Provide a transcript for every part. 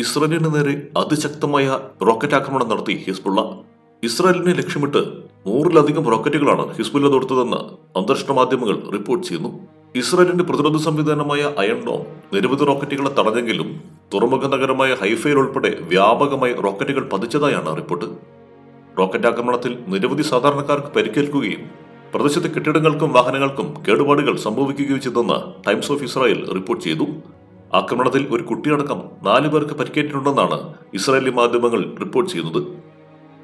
ഇസ്രായേലിന് നേരെ അതിശക്തമായ റോക്കറ്റ് ആക്രമണം നടത്തി ഹിസ്ബുള്ള. ഇസ്രായേലിനെ ലക്ഷ്യമിട്ട് 100-ലധികം റോക്കറ്റുകളാണ് ഹിസ്ബുള്ള തൊടുത്തതെന്ന് അന്താരാഷ്ട്ര മാധ്യമങ്ങൾ റിപ്പോർട്ട് ചെയ്യുന്നു. ഇസ്രായേലിന്റെ പ്രതിരോധ സംവിധാനമായ അയൺ ഡോം നിരവധി റോക്കറ്റുകളെ തടഞ്ഞെങ്കിലും തുറമുഖ നഗരമായ ഹൈഫയിൽ ഉൾപ്പെടെ വ്യാപകമായി റോക്കറ്റുകൾ പതിച്ചതായാണ് റിപ്പോർട്ട്. റോക്കറ്റ് ആക്രമണത്തിൽ നിരവധി സാധാരണക്കാർക്ക് പരിക്കേൽക്കുകയും പ്രദേശത്തെ കെട്ടിടങ്ങൾക്കും വാഹനങ്ങൾക്കും കേടുപാടുകൾ സംഭവിക്കുകയും ചെയ്തെന്ന് ടൈംസ് ഓഫ് ഇസ്രായേൽ റിപ്പോർട്ട് ചെയ്തു. ആക്രമണത്തിൽ ഒരു കുട്ടിയടക്കം 4 പേർക്ക് പരിക്കേറ്റിട്ടുണ്ടെന്നാണ് ഇസ്രായേലി മാധ്യമങ്ങൾ റിപ്പോർട്ട് ചെയ്യുന്നത്.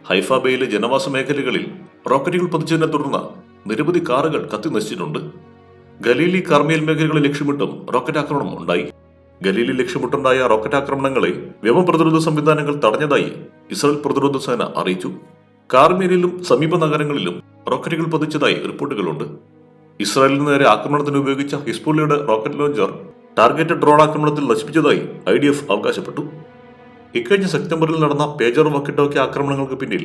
ഹൈഫ ബേയിലെ ജനവാസ മേഖലകളിൽ റോക്കറ്റുകൾ പതിച്ചതിനെ തുടർന്ന് നിരവധി കാറുകൾ കത്തി നശിച്ചിട്ടുണ്ട്. ഗലീലി കാർമേൽ മേഖലകളെ ലക്ഷ്യമിട്ടും റോക്കറ്റ് ആക്രമണം ഉണ്ടായി. ഗലീലിൽ ലക്ഷ്യമിട്ടുണ്ടായ റോക്കറ്റ് ആക്രമണങ്ങളെ വ്യോമ പ്രതിരോധ സംവിധാനങ്ങൾ തടഞ്ഞതായി ഇസ്രായേൽ പ്രതിരോധ സേന അറിയിച്ചു. കാർമേലിലും സമീപ നഗരങ്ങളിലും റോക്കറ്റുകൾ പതിച്ചതായി റിപ്പോർട്ടുകളുണ്ട്. ഇസ്രായേലിന് നേരെ ആക്രമണത്തിന് ഉപയോഗിച്ച ഹിസ്ബുള്ളയുടെ റോക്കറ്റ് ലോഞ്ചർ ടാർഗറ്റഡ് ഡ്രോൺ ആക്രമണത്തിൽ നശിപ്പിച്ചതായി IDF അവകാശപ്പെട്ടു. ഇക്കഴിഞ്ഞ സെപ്റ്റംബറിൽ നടന്ന പേജർ വോക്കി-ടോക്കി ആക്രമണങ്ങൾക്ക് പിന്നിൽ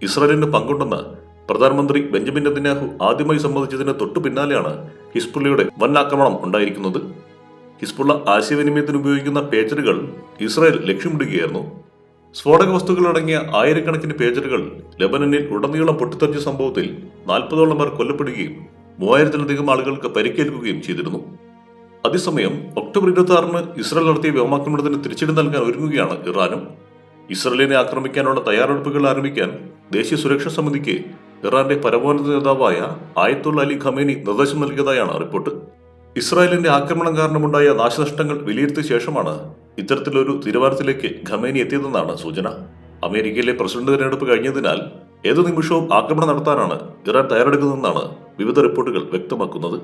ഇസ്രായേലിന് പങ്കുണ്ടെന്ന് പ്രധാനമന്ത്രി ബെഞ്ചമിൻ നെതന്യാഹു ആദ്യമായി സമ്മതിച്ചതിന് തൊട്ടു പിന്നാലെയാണ് ഹിസ്ബുള്ളയുടെ വൻ ആക്രമണം ഉണ്ടായിരിക്കുന്നത്. ഹിസ്ബുള്ള ആശയവിനിമയത്തിന് ഉപയോഗിക്കുന്ന പേജറുകൾ ഇസ്രായേൽ ലക്ഷ്യമിടുകയായിരുന്നു. സ്ഫോടക വസ്തുക്കൾ അടങ്ങിയ ആയിരക്കണക്കിന് പേജറുകൾ ലെബനനിൽ ഉടനീളം പൊട്ടിത്തെറിച്ച സംഭവത്തിൽ 40ഓളം പേർ കൊല്ലപ്പെടുകയും 3000-ലധികം ആളുകൾക്ക് പരിക്കേൽക്കുകയും ചെയ്തിരുന്നു. അതേസമയം ഒക്ടോബർ 26-ന് ഇസ്രായേൽ നടത്തിയ വ്യോമാക്രമണത്തിന് തിരിച്ചടി നൽകാൻ ഒരുങ്ങുകയാണ് ഇറാനും. ഇസ്രായേലിനെ ആക്രമിക്കാനുള്ള തയ്യാറെടുപ്പുകൾ ആരംഭിക്കാൻ ദേശീയ സുരക്ഷാ സമിതിക്ക് ഇറാന്റെ പരമോന്നത നേതാവായ ആയത്തുള്ള അലി ഖമേനി നിർദ്ദേശം നൽകിയതായാണ് റിപ്പോർട്ട്. ഇസ്രായേലിന്റെ ആക്രമണം കാരണമുണ്ടായ നാശനഷ്ടങ്ങൾ വിലയിരുത്തിയ ശേഷമാണ് ഇത്തരത്തിലൊരു തീരുമാനത്തിലേക്ക് ഖമേനി എത്തിയതെന്നാണ് സൂചന. അമേരിക്കയിലെ പ്രസിഡന്റ് തിരഞ്ഞെടുപ്പ് കഴിഞ്ഞതിനാൽ ഏതു നിമിഷവും ആക്രമണം നടത്താനാണ് ഇറാൻ തയ്യാറെടുക്കുന്നതെന്നാണ് വിവിധ റിപ്പോർട്ടുകൾ വ്യക്തമാക്കുന്നത്.